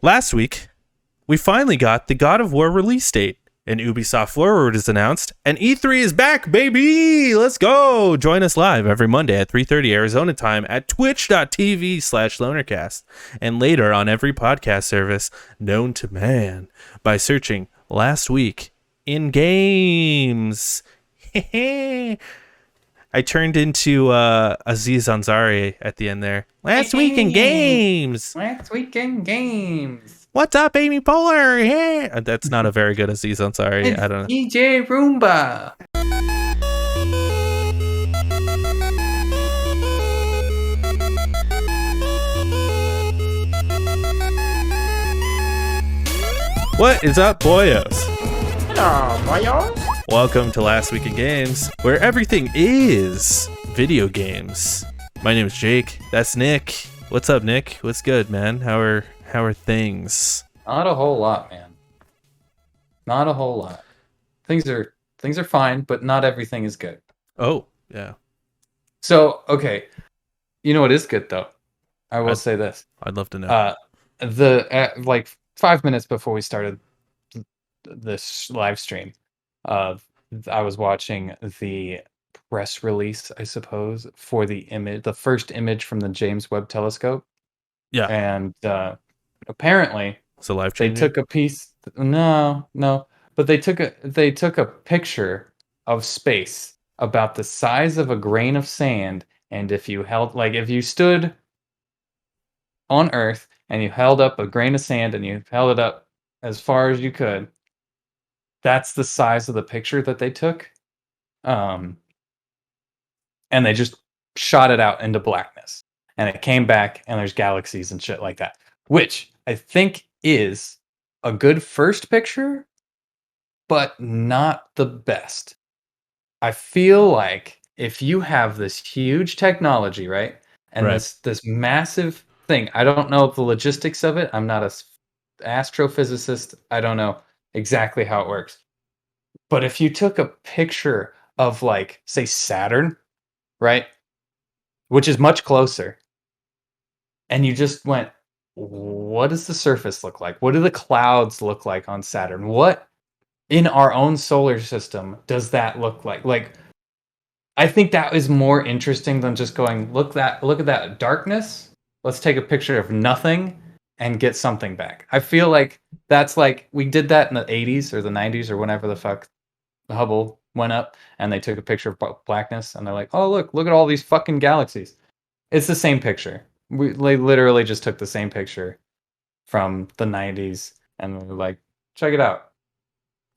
Last week, we finally got the God of War release date. An Ubisoft Forward is announced, and E3 is back, baby! Let's go! Join us live every Monday at 3:30 Arizona time at twitch.tv/lonercast, and later on every podcast service known to man by searching Last Week in Games. I turned into Aziz Ansari at the end there. Last Week in Games! Last Week in Games! What's up, Amy Poehler? Yeah, that's not a very good Aziz Ansari. It's I don't know. DJ Roomba. What is up, boyos? Hello, boyo. Welcome to Last Week in Games, where everything is video games. My name is Jake. That's Nick. What's up, Nick? What's good, man? How are things? Not a whole lot, man. Not a whole lot. Things are fine, but not everything is good. Oh, yeah. So, okay. You know what is good though? I will say this. I'd love to know. Like 5 minutes before we started this live stream, I was watching the press release, I suppose, for the first image from the James Webb Telescope. Yeah. And apparently It's a live they stream. took a piece. No, but they took a picture of space about the size of a grain of sand, and if you stood on Earth and you held up a grain of sand and you held it up as far as you could, that's the size of the picture that they took. And they just shot it out into blackness, and it came back and there's galaxies and shit like that, which I think is a good first picture, but not the best. I feel like if you have this huge technology, right? And Right. this massive thing, I don't know the logistics of it. I'm not an astrophysicist. I don't know exactly how it works. But if you took a picture of, like, say, Saturn, right? Which is much closer, and you just went, what does the surface look like? What do the clouds look like on Saturn? What in our own solar system does that look like? Like, I think that is more interesting than just going, look at that darkness. Let's take a picture of nothing and get something back. I feel like that's like, we did that in the 80s or the 90s or whenever the fuck Hubble went up, and they took a picture of blackness, and they're like, oh, look at all these fucking galaxies. It's the same picture. They literally just took the same picture from the 90s, and they're like, check it out.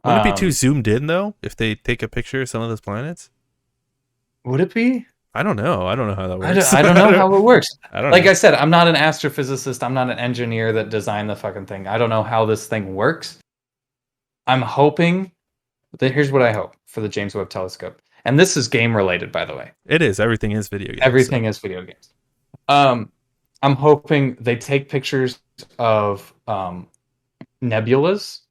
Wouldn't it be too zoomed in, though, if they take a picture of some of those planets? Would it be? I don't know. I don't know how that works. I don't know how it works. I said, I'm not an astrophysicist. I'm not an engineer that designed the fucking thing. I don't know how this thing works. I'm hoping... Here's what I hope for the James Webb Telescope. And this is game related, by the way. It is. Everything is video games. Everything is video games. I'm hoping they take pictures of nebulas,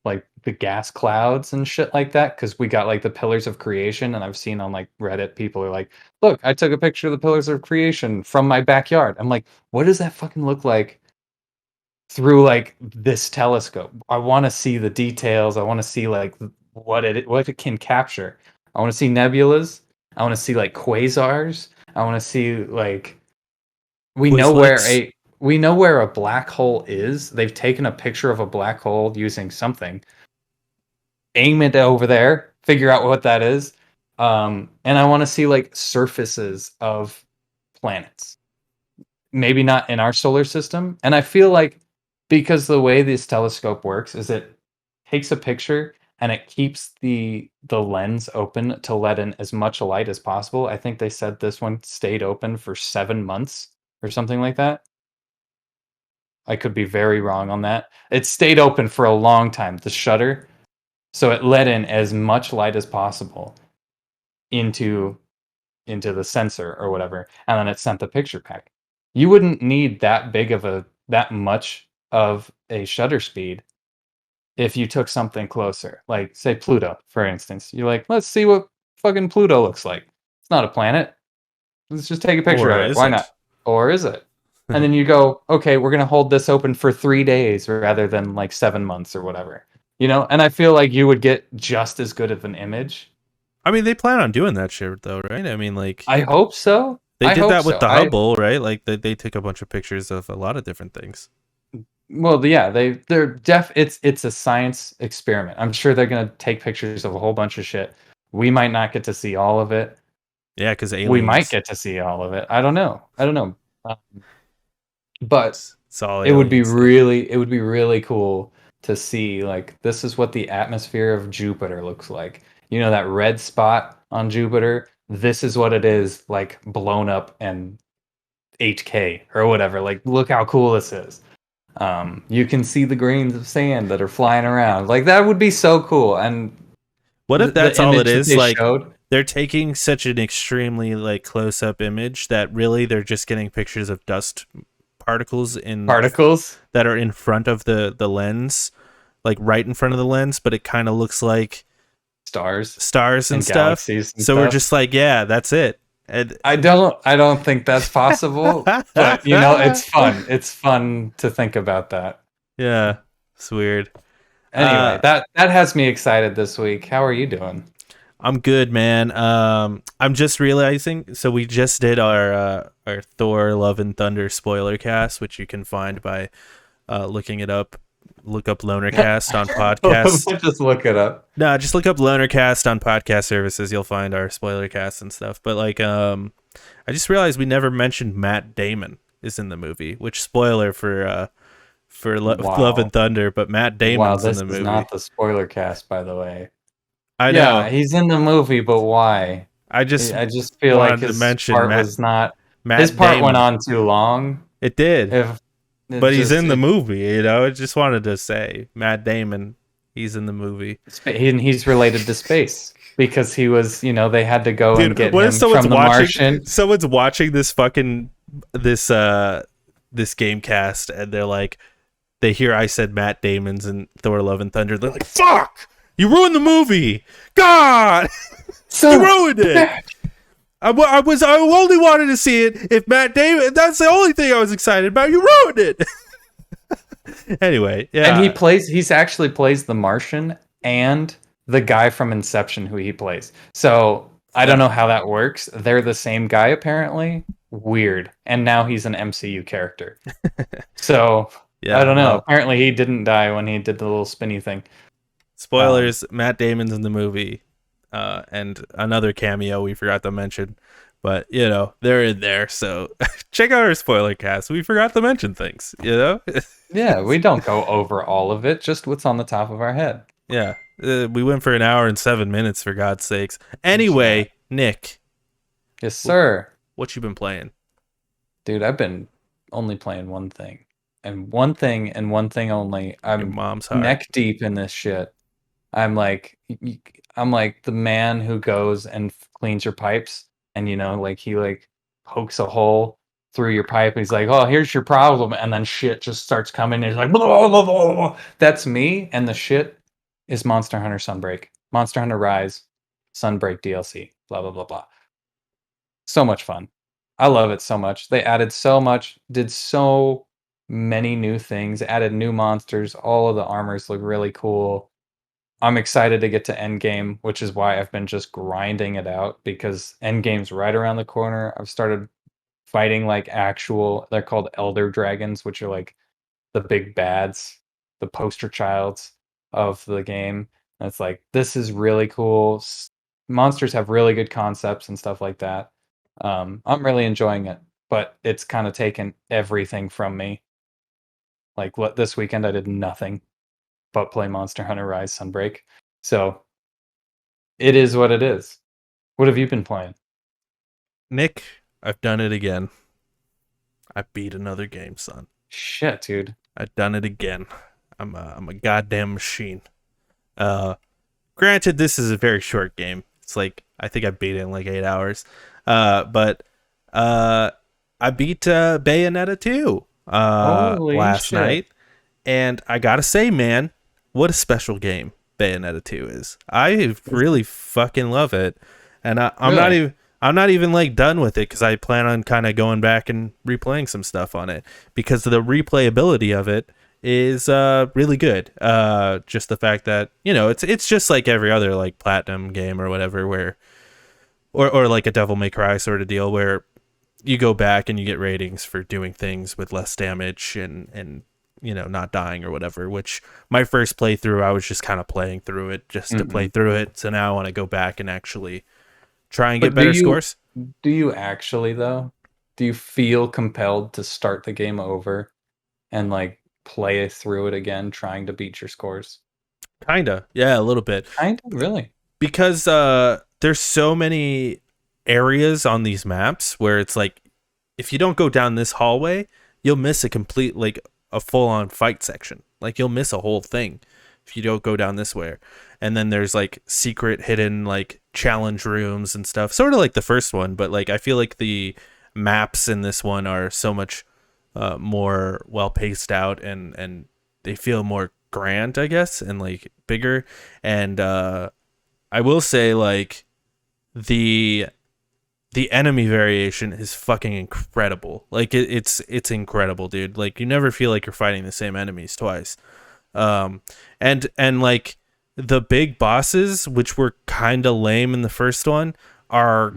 like the gas clouds and shit like that, because we got like the pillars of creation, and I've seen on like Reddit, people are like, look, I took a picture of the pillars of creation from my backyard. I'm like, what does that fucking look like through like this telescope? I want to see the details. I want to see like what it can capture. I want to see nebulas. I want to see like quasars. I want to see like we know where a black hole is. They've taken a picture of a black hole using something. Aim it over there, figure out what that is. And I want to see like surfaces of planets. Maybe not in our solar system. And I feel like because the way this telescope works is it takes a picture and it keeps the lens open to let in as much light as possible. I think they said this one stayed open for 7 months or something like that. I could be very wrong on that. It stayed open for a long time, the shutter. So it let in as much light as possible into the sensor or whatever. And then it sent the picture back. You wouldn't need that much of a shutter speed if you took something closer, like say Pluto, for instance. You're like, let's see what fucking Pluto looks like. It's not a planet. Let's just take a picture of it. Why not? Or is it? And then you go, okay, we're gonna hold this open for 3 days rather than like 7 months or whatever. And I feel like you would get just as good of an image. I mean, they plan on doing that shit though, right? I mean, like I hope so. they I did hope that with so. the I Hubble, right? Like they took a bunch of pictures of a lot of different things. Well, yeah, it's a science experiment. I'm sure they're gonna take pictures of a whole bunch of shit. We might not get to see all of it. Yeah, because We might aliens. get to see all of it. I don't know. I don't know. But It's all aliens. it would be really cool to see, like, this is what the atmosphere of Jupiter looks like. That red spot on Jupiter? This is what it is, like, blown up and 8K or whatever. Like, look how cool this is. You can see the grains of sand that are flying around. Like, that would be so cool. And What if the that's all it image that is? they Like showed, they're taking such an extremely like close up image that really they're just getting pictures of dust particles particles, that are in front of the lens, like right in front of the lens, but it kind of looks like stars, stars and and stuff. galaxies and So we're stuff. just like, yeah, that's it. And I don't think that's possible, but it's fun. It's fun to think about that. yeah, it's weird. Anyway, that has me excited this week. How are you doing? I'm good, man. I'm just realizing. So we just did our Thor: Love and Thunder spoiler cast, which you can find by looking it up. Look up Lonercast on podcast. Just look it up. No, just look up Lonercast on podcast services. You'll find our spoiler cast and stuff. But like, I just realized we never mentioned Matt Damon is in the movie. Which spoiler for Love Wow. and Thunder, but Matt Wow, Damon's in this the is movie. not the spoiler cast, by the way. I Yeah, know. he's in the movie, but why? I just I just feel like wanted to his mention part was not. His Matt part went Damon. on too long. It did. If it But he's just in the it, movie, you know. I just wanted to say Matt Damon, he's in the movie. he's related to space because he was, they had to go and Dude, get what if him someone's from the watching Martian. this fucking this game cast and they're like they hear I said Matt Damon's in Thor Love and Thunder, they're like, fuck! You ruined the movie! God! You ruined it! I only wanted to see it if Matt Damon. That's the only thing I was excited about. You ruined it. Anyway, yeah, And he's actually plays the Martian and the guy from Inception who he plays. So I don't know how that works. They're the same guy apparently. Weird. And now he's an MCU character. So I yeah. don't know. Well, Apparently he didn't die when he did the little spinny thing. spoilers: Matt Damon's in the movie, and another cameo we forgot to mention. But they're in there, so check out our spoiler cast. We forgot to mention things, Yeah, we don't go over all of it, just what's on the top of our head. Yeah, we went for an hour and 7 minutes, for God's sakes. Anyway, Nick, Yes, sir. what you been playing? Dude, I've been only playing one thing. And one thing and one thing only. Your I'm mom's heart. neck deep in this shit. I'm like the man who goes and cleans your pipes and like he like pokes a hole through your pipe and he's like, "Oh, here's your problem." And then shit just starts coming and he's like, blah, blah, blah, blah. That's me, and the shit is Monster Hunter Sunbreak. Monster Hunter Rise Sunbreak DLC. Blah blah blah blah. So much fun. I love it so much. They added so much, did so many new things, added new monsters. All of the armors look really cool. I'm excited to get to Endgame, which is why I've been just grinding it out because Endgame's right around the corner. I've started fighting like they're called Elder Dragons, which are like the big bads, the poster childs of the game. And it's like, this is really cool. Monsters have really good concepts and stuff like that. I'm really enjoying it, but it's kind of taken everything from me. Like this weekend, I did nothing but play Monster Hunter Rise Sunbreak. So it is what it is. What have you been playing? Nick, I've done it again. I beat another game, son. Shit, dude. I've done it again. I'm a goddamn machine. Granted, this is a very short game. It's like I think I beat it in like 8 hours. But I beat Bayonetta 2 Holy last shit. night, and I gotta say, man, what a special game Bayonetta 2 is. I really fucking love it, and I'm not Really? even. I'm not even like done with it because I plan on kind of going back and replaying some stuff on it because the replayability of it is really good. Just the fact that it's just like every other like platinum game or whatever where or like a Devil May Cry sort of deal where you go back and you get ratings for doing things with less damage and not dying or whatever, which my first playthrough I was just kind of playing through it just to play through it. So now I want to go back and actually try and get But do better you scores. do you actually though? Do you feel compelled to start the game over and like play through it again, trying to beat your scores? Kinda. Yeah, a little bit. Kind of, really. Because there's so many areas on these maps where it's like if you don't go down this hallway, you'll miss a complete like a full-on fight section. Like you'll miss a whole thing if you don't go down this way. And then there's like secret hidden like challenge rooms and stuff. Sort of like the first one, but like I feel like the maps in this one are so much more well paced out and they feel more grand, I guess, and like bigger. And I will say like the enemy variation is fucking incredible. Like it's incredible, dude. Like you never feel like you're fighting the same enemies twice. And like the big bosses, which were kind of lame in the first one, are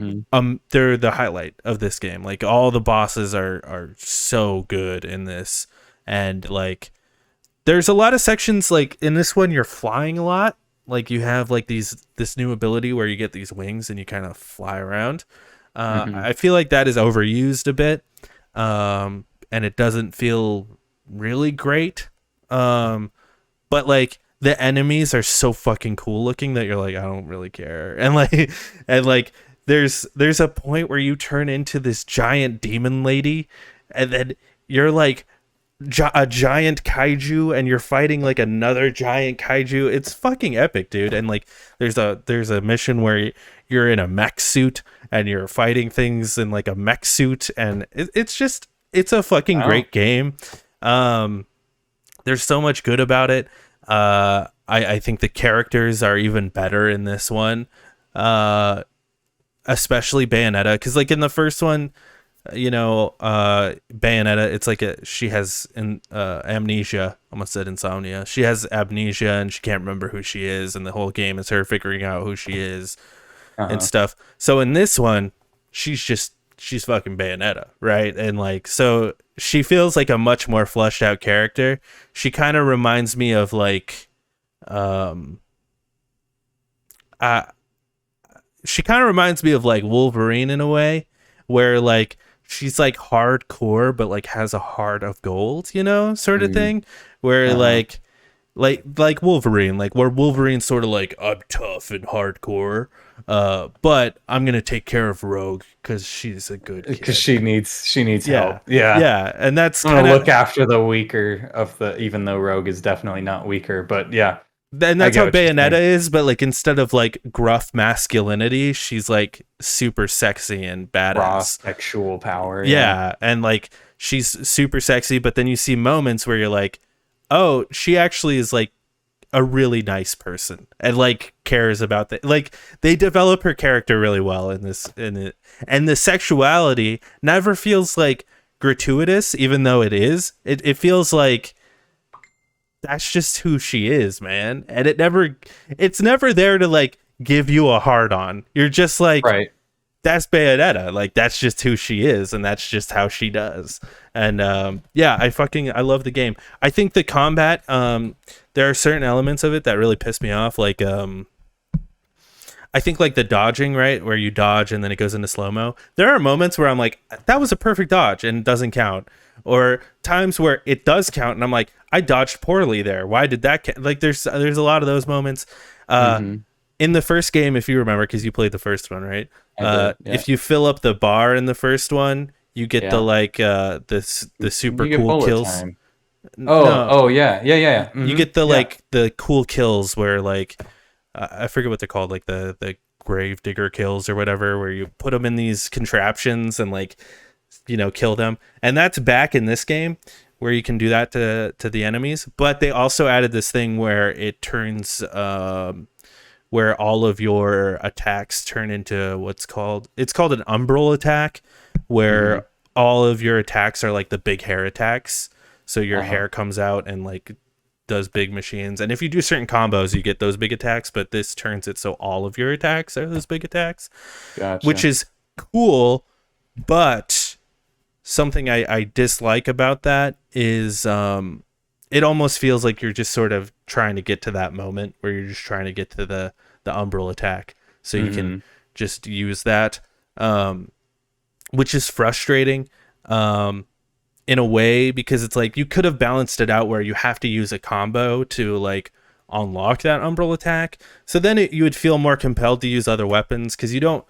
they're the highlight of this game. Like all the bosses are so good in this, and like there's a lot of sections like in this one you're flying a lot. Like you have like this new ability where you get these wings and you kind of fly around. I feel like that is overused a bit, and it doesn't feel really great. But like the enemies are so fucking cool looking that you're like, I don't really care. And like there's a point where you turn into this giant demon lady, and then you're like a giant kaiju and you're fighting like another giant kaiju. It's fucking epic, dude. And like there's a mission where you're in a mech suit and you're fighting things in like a mech suit, and it's a fucking great game. There's so much good about it. I think the characters are even better in this one, especially Bayonetta, because like in the first one, Bayonetta, it's like she has amnesia. Almost said insomnia. She has amnesia and she can't remember who she is, and the whole game is her figuring out who she is and stuff. So in this one, she's fucking Bayonetta, right? And like so she feels like a much more fleshed out character. She kind of reminds me of like she kind of reminds me of like Wolverine in a way, where like she's like hardcore but like has a heart of gold, sort of thing, where like Wolverine, like where Wolverine's sort of like, I'm tough and hardcore, but I'm gonna take care of Rogue because she's a good kid. Because she needs help. Yeah, and that's I'm gonna look after the weaker of the, even though Rogue is definitely not weaker, but yeah. And that's how Bayonetta is, but like instead of like gruff masculinity, she's like super sexy and badass. Raw sexual power. Yeah, and like she's super sexy, but then you see moments where you're like, oh, she actually is like a really nice person and like cares about that. Like they develop her character really well in it, and the sexuality never feels like gratuitous, even though it is. It feels like that's just who she is, man. And it's never there to like give you a hard on. You're just like, right. That's Bayonetta. Like that's just who she is, and that's just how she does. And I love the game. I think the combat, there are certain elements of it that really piss me off. Like I think like the dodging, right, where you dodge and then it goes into slow-mo. There are moments where I'm like, that was a perfect dodge and it doesn't count. Or times where it does count and I'm like, I dodged poorly there. Why did that count? Like there's a lot of those moments. In the first game, if you remember, because you played the first one, right? If you fill up the bar in the first one, you get the like the super cool kills. Time. Yeah. Mm-hmm. You get the like the cool kills where like I forget what they're called, like the grave digger kills or whatever, where you put them in these contraptions and like kill them. And that's back in this game where you can do that to the enemies. But they also added this thing where it turns where all of your attacks turn into it's called an umbral attack, Hmm. where all of your attacks are like the big hair attacks. So your Uh-huh. hair comes out and like does big machines. And if you do certain combos, you get those big attacks, but this turns it so all of your attacks are those big attacks, which Gotcha. is cool. But something I dislike about that is it almost feels like you're just sort of trying to get to that moment where you're just trying to get to the umbral attack so you can Hmm. just use that, which is frustrating. In a way, because it's like you could have balanced it out where you have to use a combo to like unlock that umbral attack, so then you would feel more compelled to use other weapons, because you don't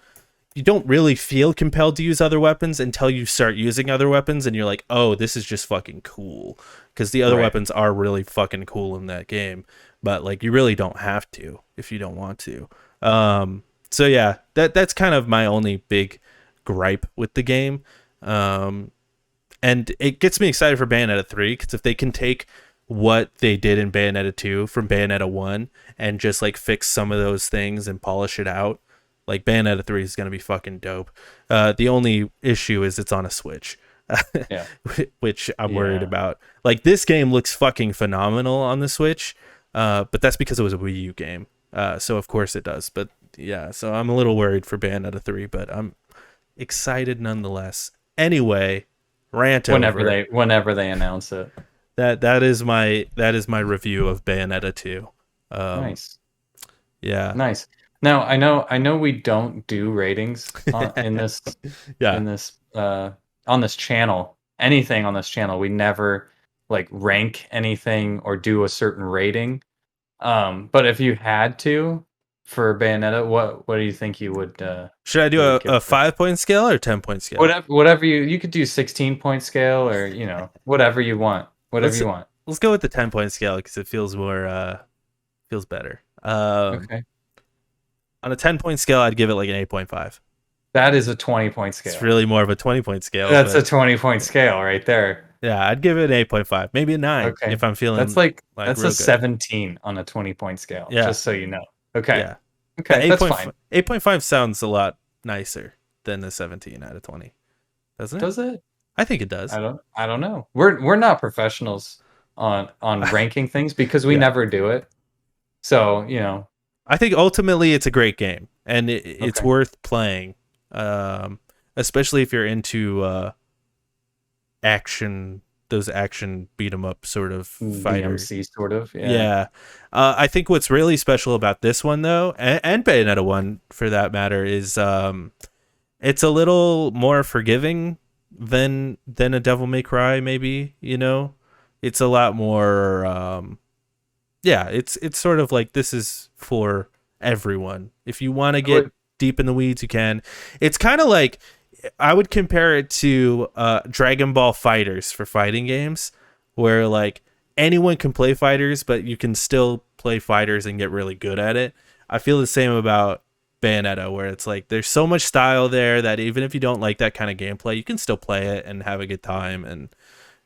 really feel compelled to use other weapons until you start using other weapons and you're like, oh, this is just fucking cool, because the other Right. weapons are really fucking cool in that game, but like you really don't have to if you don't want to. So yeah, that's kind of my only big gripe with the game. And it gets me excited for Bayonetta 3, because if they can take what they did in Bayonetta 2 from Bayonetta 1 and just like fix some of those things and polish it out, like Bayonetta 3 is going to be fucking dope. The only issue is it's on a Switch, Yeah. which I'm worried Yeah. about. Like this game looks fucking phenomenal on the Switch, but that's because it was a Wii U game. So of course it does. But yeah, so I'm a little worried for Bayonetta 3, but I'm excited nonetheless. Anyway, rant over. Whenever they announce it. That is my review of Bayonetta 2. Um, Nice. yeah. Nice. Now, I know we don't do ratings in this Yeah. in this on this channel. Anything on this channel, we never like rank anything or do a certain rating. But if you had to for Bayonetta, what do you think Should I do you would give a it? 5 point scale or 10 point scale? Whatever you could do 16-point scale or whatever you want. Whatever Let's you want. let's go with the 10 point scale because it feels more feels better. Okay. On a 10 point scale, I'd give it like an 8.5. That is a 20-point It's scale. really more of a 20 point scale, That's a but 20-point scale right there. yeah, I'd give it an 8.5, maybe a 9 Okay. if I'm That's feeling like like that's a real good. 17 on a 20-point scale, Yeah, just so you know. Okay. yeah. But Okay, that's fine. 8.5 sounds a lot nicer than the 17 out of 20, doesn't it? Does it? I think it does. I don't know. We're not professionals on ranking things because we Yeah. never do it. So, I think ultimately it's a great game and it's okay. worth playing, um, especially if you're into action, those action beat 'em up sort of fighter. DMC sort of. Yeah. Yeah. I think what's really special about this one, though, and Bayonetta 1 for that matter, is it's a little more forgiving than a Devil May Cry, maybe, you know? It's a lot more yeah, it's sort of like this is for everyone. If you want to I would get deep in the weeds, you can. It's kind of like I would compare it to Dragon Ball Fighters for fighting games, where like anyone can play fighters, but you can still play fighters and get really good at it. I feel the same about Bayonetta, where it's like there's so much style there that even if you don't like that kind of gameplay, you can still play it and have a good time. And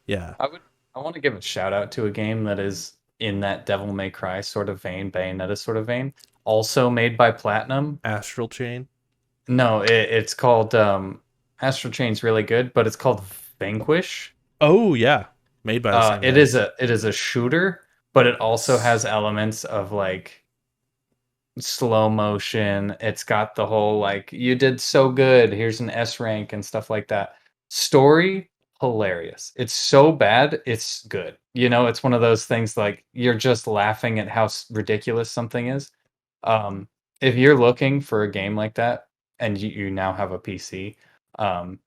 yeah, I would I want to give a shout out to a game that is in that Devil May Cry sort of vein, Bayonetta sort of vein, also made by Platinum. Astral Chain. No, it's called Astral Chain's really good, but it's called Vanquish. Oh yeah, made by the same guys. It is a shooter, but it also has elements of like slow motion. It's got the whole like you did so good, here's an S rank and stuff like that. Story hilarious. It's so bad, it's good. It's one of those things like you're just laughing at how ridiculous something is. Um if you're looking for a game like that and you now have a PC, um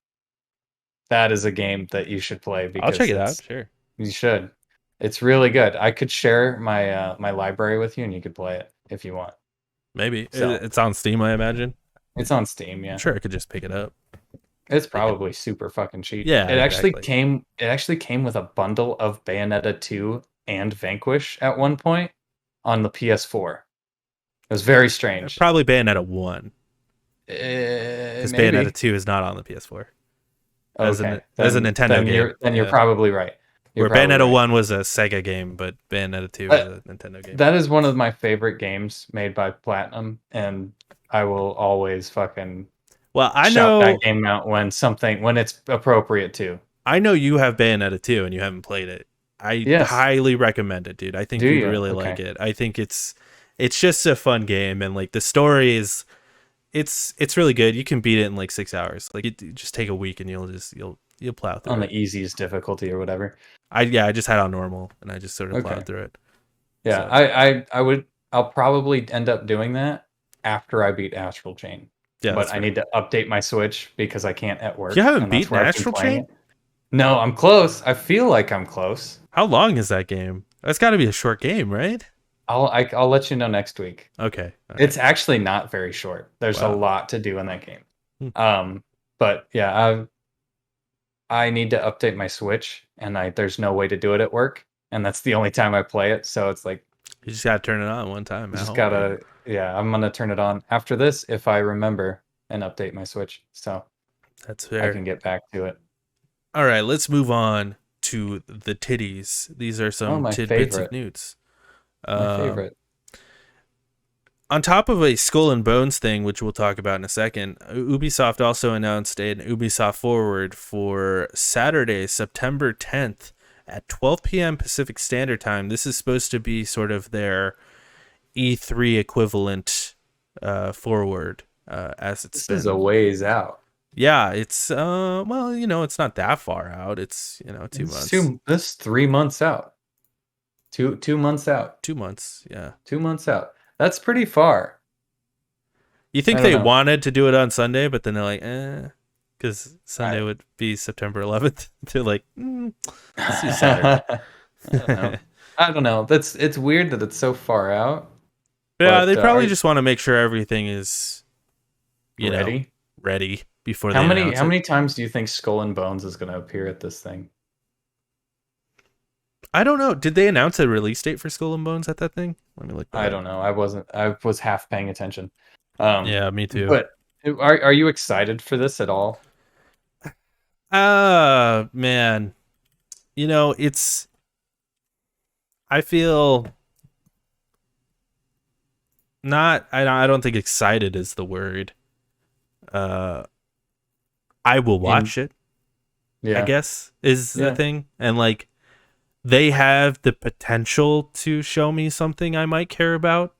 that is a game that you should play I'll check because it out. it's Sure. you should. It's really good. I could share my library with you and you could play it if you want. Maybe So, it's on Steam, I imagine. it's on Steam, I'm yeah. sure I could just pick it up. It's Pick it. probably super fucking cheap. Yeah, exactly. It actually came with a bundle of Bayonetta 2 and Vanquish at one point on the PS4. It was very strange. Probably Bayonetta 1 because Bayonetta Maybe. 2 is not on the PS4 as a Okay. Nintendo game. Then you're Yeah. probably right. You're Where probably Bayonetta right. 1 was a Sega game, but Bayonetta 2 was Uh, a Nintendo game. that is one of my favorite games made by Platinum, and I will always fucking Well, shout that game out when it's appropriate to. I know you have Bayonetta 2 and you haven't played it. I Yes. highly recommend it, dude. I Do think you'd you? really like Okay. it. I think it's just a fun game, and like the story is it's really good. You can beat it in like 6 hours. Like you just take a week and you'll plow through On the it. easiest difficulty or whatever. I just had it on normal and I just sort of Okay. plowed through it. Yeah, So I'll probably end up doing that after I beat Astral Chain. yeah, But that's I fair. need to update my Switch because I can't at You work, haven't and that's beaten where I've been Astral playing Chain? it. No, I'm close. I feel like I'm close. How long is that game? That's got to be a short game, right? I'll let you know next week. Okay. All It's right. actually not very short. There's a Wow. lot to do in that game. Hmm. But yeah, I need to update my Switch, and there's no way to do it at work, and that's the only time I play it. So it's like You just got to turn it on one time I at just home, right? gotta, yeah, I'm gonna turn it on after this if I remember and update my Switch, so That's I fair. can get back to it. All right, let's move on to the titties. These are Oh, some tidbits of news. my Um, favorite. on top of a Skull and Bones thing, which we'll talk about in a second, Ubisoft also announced an Ubisoft Forward for Saturday, September 10th at 12 p.m. Pacific Standard Time. This is supposed to be sort of their E3 equivalent forward, as it's This is a been. ways out. Yeah, it's well, it's not that far out. It's 2 months. This 3 months out. 2 months out. 2 months, yeah. 2 months out. That's pretty far. You think I don't they know. wanted to do it on Sunday, but then they're like, because Sunday I, would be September 11th. They're like, let's do Saturday. I don't know. I don't know. It's weird that it's so far out. Yeah, But they probably just want to make sure everything is, ready? ready before How they many announce how it. many times do you think Skull and Bones is going to appear at this thing? I don't know. Did they announce a release date for Skull and Bones at that thing? Let me look that I up. don't know. I was half paying attention. Yeah, me too. But are you excited for this at all? Man. It's I feel not I don't think excited is the word. I will watch it, I Yeah. guess, is the Yeah. thing. And like they have the potential to show me something I might care about,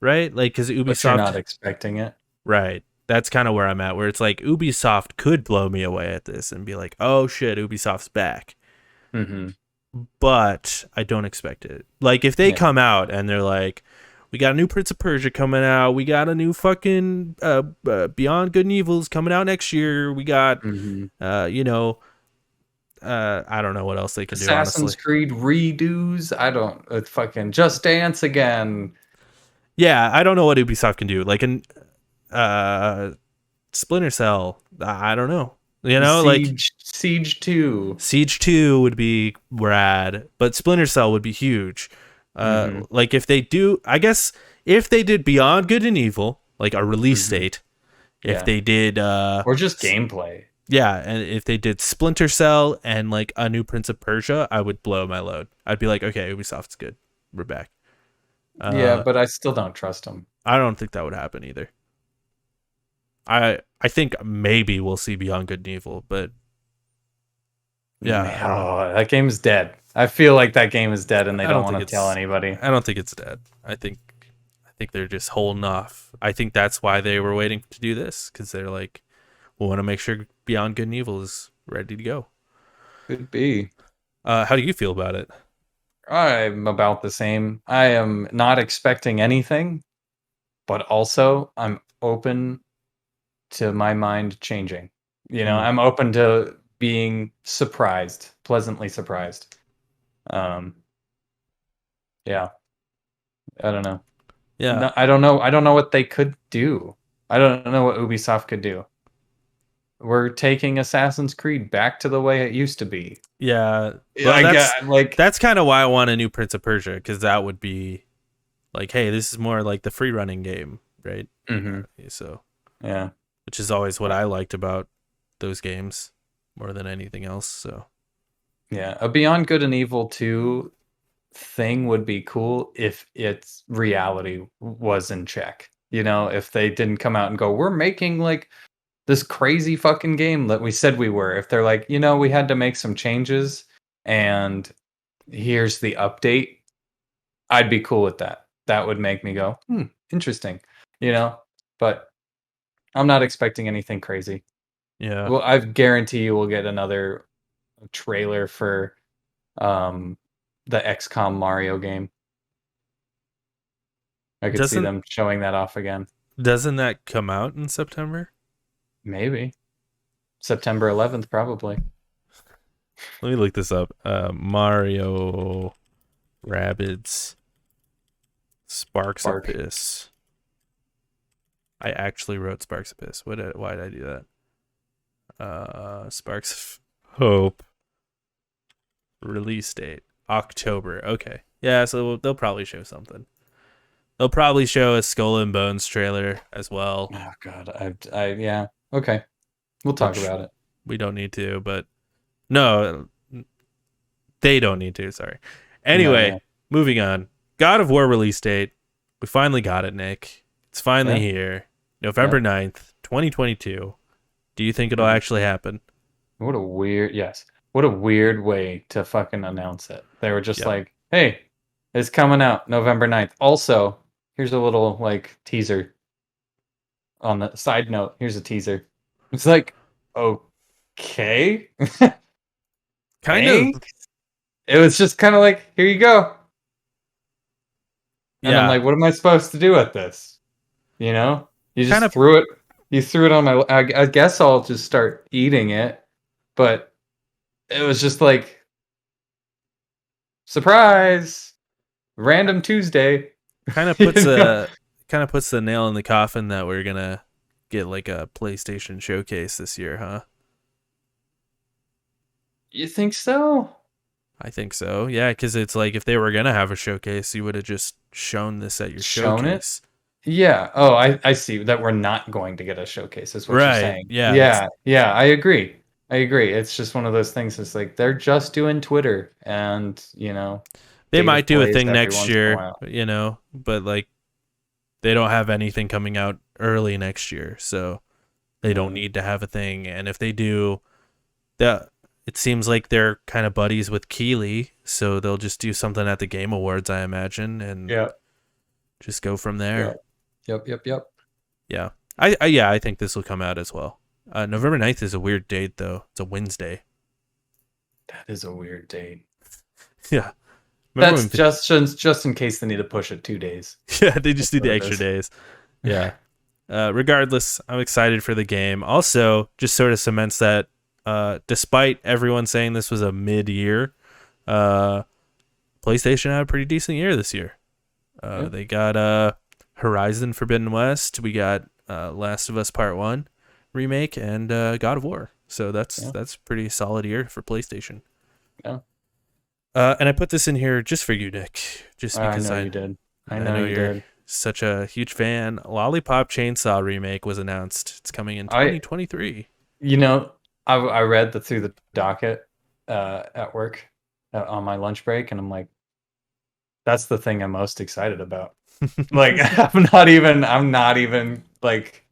right? Like cuz But you're Ubisoft, not expecting it. right. That's kind of where I'm at, where it's like Ubisoft could blow me away at this and be like, "Oh shit, Ubisoft's back." Mm-hmm. But I don't expect it. Like if they Yeah. come out and they're like, we got a new Prince of Persia coming out, we got a new fucking Beyond Good and Evil's coming out next year, we got Mm-hmm. I don't know what else they can do, Assassin's honestly. Creed redos. I don't fucking Just Dance again. Yeah, I don't know what Ubisoft can do. Like an Splinter Cell, I don't know. Like Siege 2. Siege 2 would be rad, but Splinter Cell would be huge. Mm-hmm. Like if they do, I guess if they did Beyond Good and Evil, like a release Mm-hmm. date, if Yeah. they did Or just gameplay. yeah, and if they did Splinter Cell and like a new Prince of Persia, I would blow my load. I'd be like, okay, Ubisoft's good. We're back. Yeah, but I still don't trust them. I don't think that would happen either. I think maybe we'll see Beyond Good and Evil, but yeah, I don't know. Oh, that game's dead. I feel like that game is dead and they I don't don't want think to tell it's anybody. I don't think it's dead. I think they're just holding off. I think that's why they were waiting to do this, because they're like, we want to make sure Beyond Good and Evil is ready to go. Could be. How do you feel about it? I'm about the same. I am not expecting anything, but also I'm open to my mind changing. Mm. I'm open to being surprised, pleasantly surprised. Yeah, I don't know. Yeah, No, I don't know. I don't know what they could do. I don't know what Ubisoft could do. We're taking Assassin's Creed back to the way it used to be. yeah. Yeah, Well, I that's got like that's kind of why I want a new Prince of Persia, because that would be like, hey, this is more like the free running game, right? Mhm. So, Yeah. which is always what I liked about those games more than anything else. So, Yeah, a Beyond Good and Evil 2 thing would be cool if its reality was in check. You know, if they didn't come out and go, "We're making like this crazy fucking game that we said we were." If they're like, we had to make some changes and here's the update, I'd be cool with that. That would make me go, interesting, you know? But I'm not expecting anything crazy. Yeah. Well, I guarantee you we'll get another trailer for um the XCOM Mario game. I could see Doesn't them showing that off again. doesn't that come out in September? Maybe. September 11th, probably. Let me look this up. Mario Rabbids Sparks Spark. Abyss. I actually wrote Sparks Abyss. Why did I do that? Sparks of Hope release date October. Okay. Yeah, so they'll probably show something. They'll probably show a Skull and Bones trailer as well, Oh god, yeah. Okay. We'll talk which about it. we don't need to, but no, they don't need to, sorry. No, Anyway, yeah. moving on. God of War release date. We finally got it, Nick. It's finally Yeah. here. November 9th, 2022. Do you think it'll actually happen? What a weird, yes. What a weird way to fucking announce it. They were just Yep. like, "Hey, it's coming out November 9th." Also, here's a little like teaser on the side note. Here's a teaser. It's like, okay. Kind of. Thanks. It was just kind of like, "Here you go." And I'm Yeah. like, "What am I supposed to do with this?" You know? You Kind just of threw it. You threw it on my. I guess I'll just start eating it. But it was just like, surprise, random Tuesday. kind of You puts know? a kind of puts the nail in the coffin that we're going to get like a PlayStation showcase this year, huh? You think so? I think so. Yeah, cuz it's like if they were going to have a showcase, you would have just shown this at your Shown it? showcase. Yeah. Oh, I see that we're not going to get a showcase, is what you're Right. saying. Yeah, it's Yeah, yeah, I agree. I agree. It's just one of those things. It's like they're just doing Twitter and, they data might do a plays thing every next once in a year, while. but like they don't have anything coming out early next year, so they don't need to have a thing. And if they do, that it seems like they're kind of buddies with Keighley, so they'll just do something at the Game Awards, I imagine, and Yeah. just go from there. Yep. Yep. Yep. Yep. Yeah. I think this will come out as well. November 9th is a weird date though. It's a Wednesday. That is a weird date. Yeah. Remember That's when just in case they need to push it 2 days. yeah, they just That's do what the it extra is. days. Yeah. Regardless, I'm excited for the game. Also, just sort of cements that despite everyone saying this was a mid-year, uh, PlayStation had a pretty decent year this year. Yeah. They got Horizon Forbidden West. We got Last of Us Part 1 remake and God of War. So that's pretty solid year for PlayStation. Yeah. And I put this in here just for you, Nick, just because I know you did. I I know know you you're did. such a huge fan. Lollipop Chainsaw remake was announced. It's coming in 2023. You know, I read through the docket at work on my lunch break, and I'm like, that's the thing I'm most excited about. Like, I'm not even like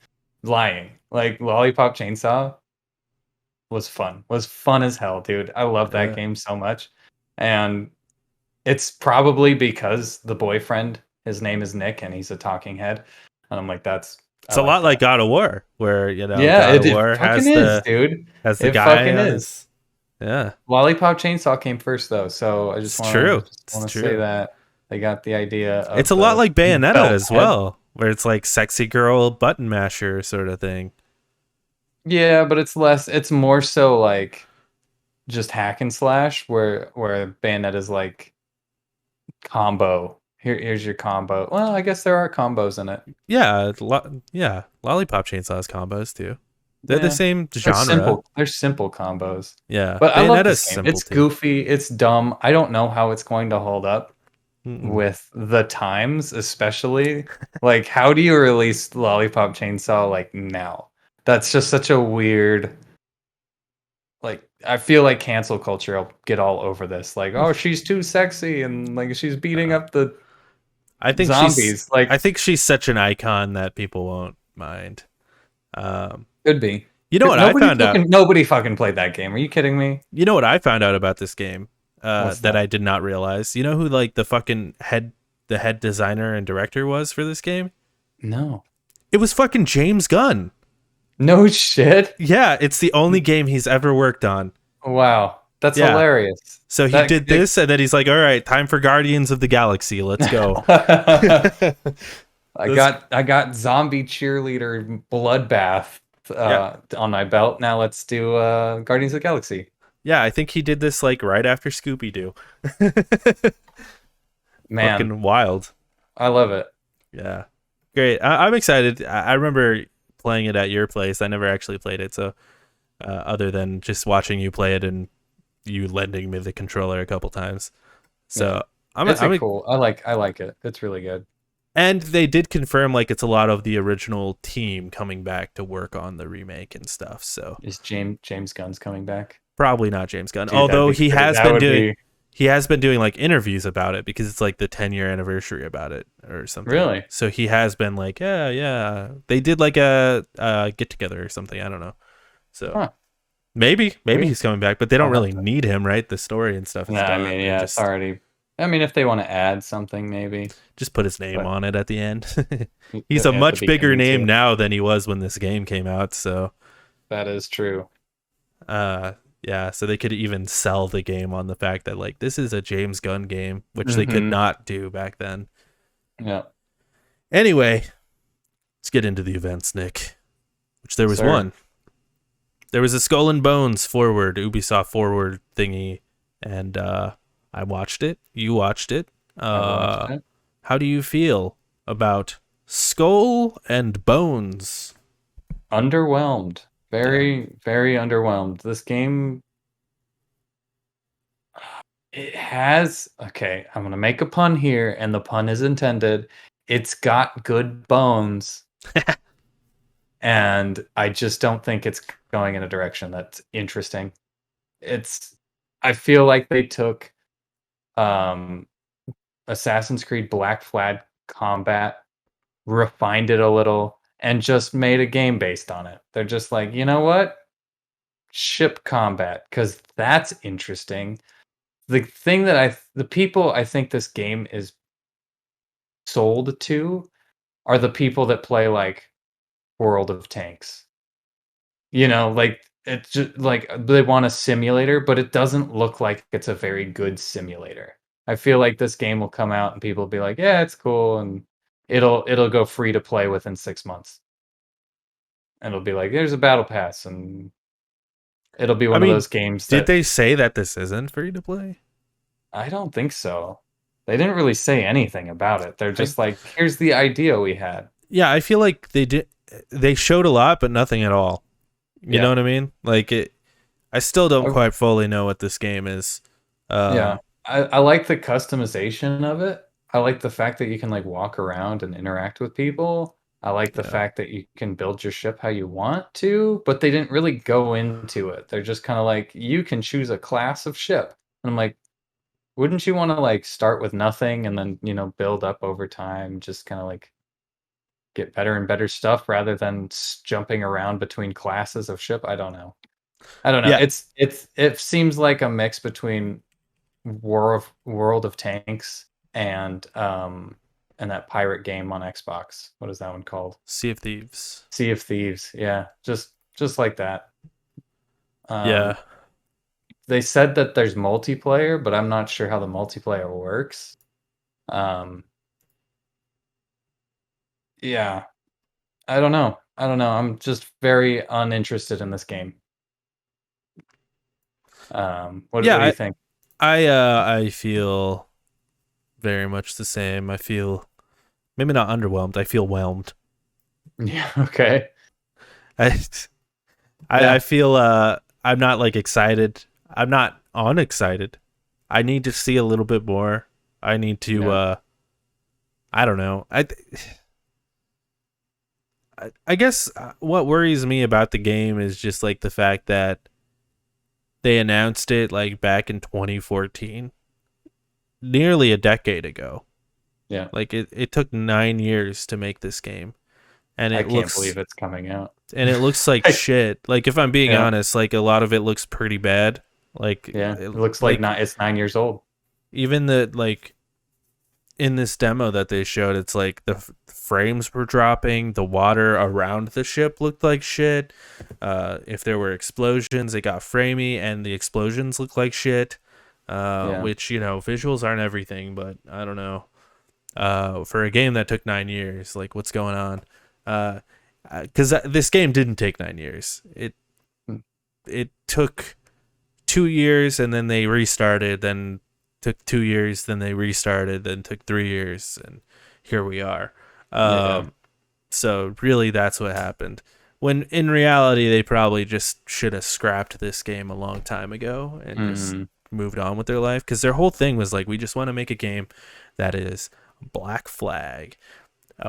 lying. Like, Lollipop Chainsaw was fun as hell, dude. I love that Uh, game so much, and it's probably because the boyfriend, his name is Nick, and he's a talking head, and I'm like, I it's a like lot like that. God of War, where Yeah, God of it War fucking is, dude. has the It guy fucking on is. his yeah. Lollipop Chainsaw came first, though, so I just It's want true. to It's say true. that they got the idea It's of a lot the like Bayonetta belt as head. well, where it's like sexy girl button masher sort of thing. Yeah, but it's less. It's more so like just hack and slash, where Bayonetta's like combo. Here's your combo. Well, I guess there are combos in it. Yeah, Lollipop Chainsaws combos too. They're the Yeah, same they're genre. simple. They're simple combos. Yeah, But I love Bayonetta's this game. simple It's too. goofy. It's dumb. I don't know how it's going to hold up Mm-mm. with the times, especially. Like, how do you release Lollipop Chainsaw like now? That's just such a weird like I feel like cancel culture will get all over this. Like, oh, she's too sexy and like she's beating Uh, up the I think she's zombies. Like, I think she's such an icon that people won't mind. Um, could be. you know what I found out? Nobody fucking played that game. Are you kidding me? You know what I found out about this game? What's That that? I did not realize. You know who like the head designer and director was for this game? No. It was fucking James Gunn. No shit. Yeah, it's the only game he's ever worked on. Wow. That's Yeah. hilarious. So he That did this, and then he's like, "All right, time for Guardians of the Galaxy. Let's go." I got zombie cheerleader bloodbath Yeah, on my belt. Now let's do Guardians of the Galaxy. yeah. I think he did this like right after Scooby Doo. Man, Fucking wild. I love it. Yeah, great. I'm excited. I remember playing it at your place. I never actually played it, so other than just watching you play it and you lending me the controller a couple times. So Yeah. I'm cool. I like it. It's really good. and they did confirm like it's a lot of the original team coming back to work on the remake and stuff. So Is James Gunn's coming back? probably not James Gunn, Dude, although be he has been doing like interviews about it because it's like the 10-year anniversary about it or something. really. So he has been like, yeah. They did like a get together or something. I don't know. So Huh. maybe Maybe. he's coming back, but they don't I'll really have to- need him, right? The story and stuff is Nah, I done. mean, and yeah, it's already. I mean, if they want to add something, maybe. just put his name But on it at the end. He's at a the much bigger beginning, name too. now than he was when this game came out. So That is true. yeah, so they could even sell the game on the fact that like this is a James Gunn game, which they could not do back then. Yeah. Anyway, let's get into the events, Nick. Which there was Sir. one. There was a Skull and Bones forward, Ubisoft forward thingy, and I watched it. You watched it. I watched it. How do you feel about Skull and Bones? Underwhelmed. Very, very underwhelmed. This game, it has, okay, I'm going to make a pun here, and the pun is intended. It's got good bones, and I just don't think it's going in a direction that's interesting. I feel like they took Assassin's Creed Black Flag Combat, refined it a little, and just made a game based on it. They're just like, you know what? Ship combat, because that's interesting. The people I think this game is sold to are the people that play like World of Tanks. You know, like it's just like they want a simulator, but it doesn't look like it's a very good simulator. I feel like this game will come out and people will be like, "Yeah, it's cool," and it'll go free to play within 6 months. And it'll be like, "There's a battle pass," and it'll be I one of mean, those games did that they say that this isn't free to play? I don't think so. They didn't really say anything about it. They're I, just like, "Here's the idea we had." yeah, I feel like they showed a lot but nothing at all. You Yeah. know what I mean? Like it I still don't I- quite fully know what this game is. Yeah. I like the customization of it. I like the fact that you can like walk around and interact with people. I like the Yeah. fact that you can build your ship how you want to, but they didn't really go into it. They're just kind of like, you can choose a class of ship. And I'm like, wouldn't you want to like start with nothing and then, build up over time, just kind of like get better and better stuff rather than jumping around between classes of ship? I don't know. Yeah. It seems like a mix between World of Tanks and that pirate game on Xbox. What is that one called? Sea of Thieves. Sea of Thieves. Yeah, just like that. Yeah. They said that there's multiplayer, but I'm not sure how the multiplayer works. Yeah, I don't know. I'm just very uninterested in this game. What do you think? I feel very much the same. I feel maybe not underwhelmed. I feel whelmed. Yeah. Okay. I Yeah. I feel I'm not like excited. I'm not unexcited. I need to see a little bit more. I need to Yeah. I don't know. I guess what worries me about the game is just like the fact that they announced it like back in 2014, nearly a decade ago. Yeah. Like it took 9 years to make this game, and I it can't looks believe it's coming out. like shit. Like if I'm being Yeah. honest, like a lot of it looks pretty bad. Like Yeah. It looks like like it's 9 years old. even the like in this demo that they showed, it's like the frames were dropping, the water around the ship looked like shit. If there were explosions, it got framey, and the explosions looked like shit. Yeah. Which, visuals aren't everything, but I don't know. For a game that took 9 years, like what's going on? Because this game didn't take 9 years. Mm. It took 2 years, and then they restarted. Then took 2 years, then they restarted. Then took 3 years, and here we are. Yeah. So really, that's what happened. When in reality, they probably just should have scrapped this game a long time ago and just Mm. moved on with their life. Because their whole thing was like, we just want to make a game that is Black Flag,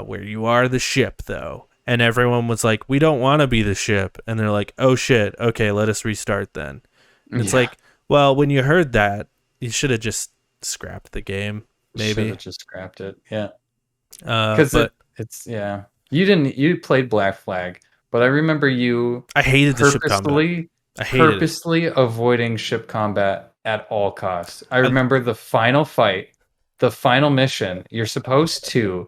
where you are the ship, though. And everyone was like, we don't want to be the ship. And they're like, oh shit, okay, let us restart then. And it's Yeah. like, well, when you heard that, you should have just scrapped the game, Should maybe. have just scrapped it. Yeah. Because But it's yeah. You played Black Flag, but I remember you I hated the ship combat. I hated it. purposely avoiding ship combat at all costs. I I, remember the final fight, the final mission. You're supposed to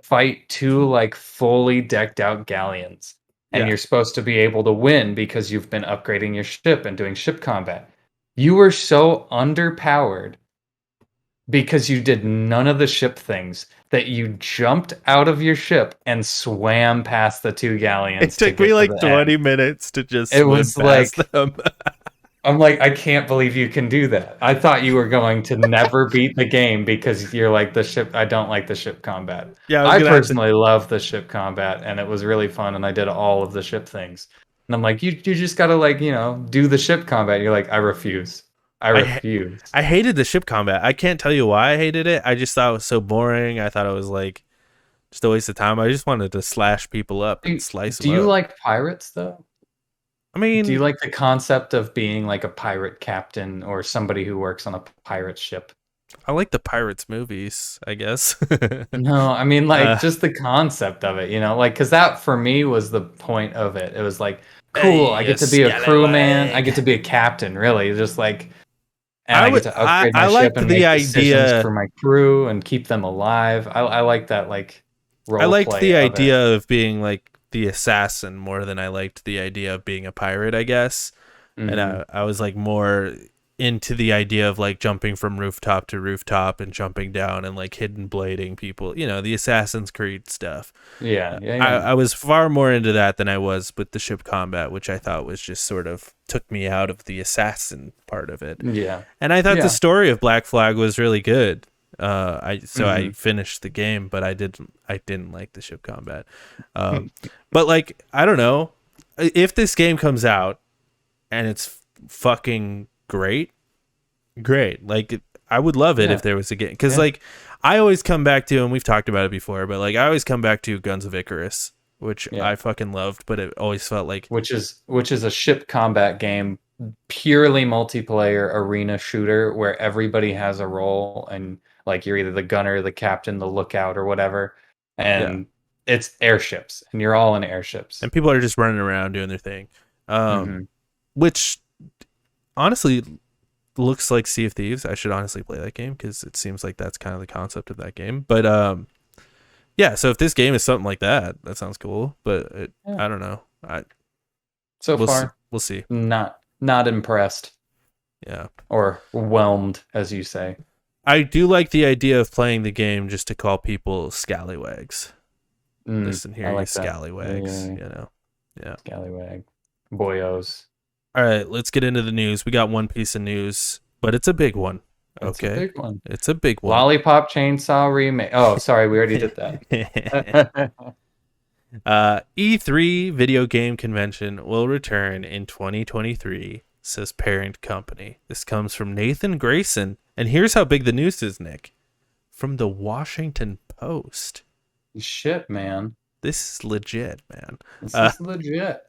fight two like fully decked out galleons, and yeah, you're supposed to be able to win because you've been upgrading your ship and doing ship combat. You were so underpowered because you did none of the ship things that you jumped out of your ship and swam past the two it galleons to took me get to like the 20 end. minutes to just It swim was past like them. I'm like, I can't believe you can do that. I thought you were going to never beat the game because you're like the ship. I don't like the ship combat. Yeah, I was I gonna have to. personally love the ship combat, and it was really fun, and I did all of the ship things. And I'm like, you just gotta like do the ship combat. You're like, I refuse. I I refuse. I hated the ship combat. I can't tell you why I hated it. I just thought it was so boring. I thought it was like just a waste of time. I just wanted to slash people up and slice them Do you up. like pirates though? I Do you mean, like the concept of being like a pirate captain or somebody who works on a pirate ship? I like the Pirates movies, I guess. No, I mean like uh, just the concept of it, like because that for me was the point of it. It was like, cool, I hey, get to be a crewman, I scallywag. get to be a captain, really, just like, and I I get would. to upgrade I my ship liked and the make decisions idea. for my crew and keep them alive. I like that like I role liked play the of it. idea of being like the assassin more than I liked the idea of being a pirate, I guess. And Hmm. I was like more into the idea of like jumping from rooftop to rooftop and jumping down and like hidden blading people, the Assassin's Creed stuff. Yeah, yeah, I, yeah. I was far more into that than I was with the ship combat, which I thought was just sort of took me out of the assassin part of it. Yeah. And I thought the Yeah. story of Black Flag was really good. I Hmm. finished the game, but I didn't like the ship combat. But like I don't know if this game comes out and it's fucking great. Like I would love it Yeah. if there was a game because Yeah. like I always come back to, and we've talked about it before, but like I always come back to Guns of Icarus, which Yeah. I fucking loved, but it always felt like Which is a ship combat game, purely multiplayer arena shooter where everybody has a role and like you're either the gunner, the captain, the lookout or whatever. yeah, And it's airships and you're all in airships. and people are just running around doing their thing, Hmm. which honestly looks like Sea of Thieves. I should honestly play that game because it seems like that's kind of the concept of that game. But yeah. So if this game is something like that, that sounds cool. But Yeah. I don't know. So We'll see. far, We'll see. not impressed Yeah. or whelmed, as you say. I do like the idea of playing the game just to call people scallywags. Listen I here, you like that. scallywags. Yeah. Yeah. Scallywag. Boyos. All right, let's get into the news. We got one piece of news, but it's a big one. It's a Okay. big one. It's a big one. Lollipop Chainsaw remake. Oh, sorry, we already did that. E3 video game convention will return in 2023, says parent company. This comes from Nathan Grayson. And here's how big the news is, Nick. From the Washington Post. Shit, man. This is legit, man. This is legit.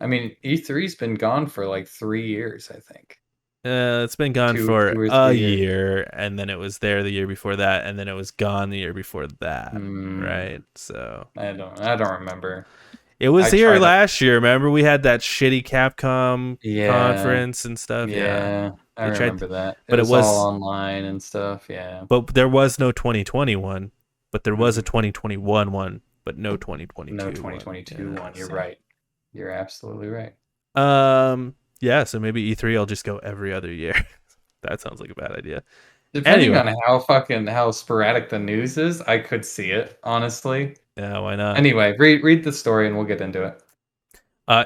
I mean, E3's been gone for like 3 years, I think. It's been gone Two for or a 3 years. year, and then it was there the year before that, and then it was gone the year before that, Hmm. right? So I don't remember. it was I here try to. last year. Remember, we had that shitty Capcom Yeah, conference and stuff. Yeah, yeah, I they tried, remember that. It but it was all was, online and stuff. Yeah. but there was no 2021, but there was a Hmm. 2021 one, but no No 2022 one. 2022 Yeah, one. You're so right. You're absolutely right. yeah, so maybe E3 will just go every other year. That sounds like a bad idea. Depending Anyway, on how sporadic the news is, I could see it, honestly. yeah, why not? Anyway, read the story and we'll get into it.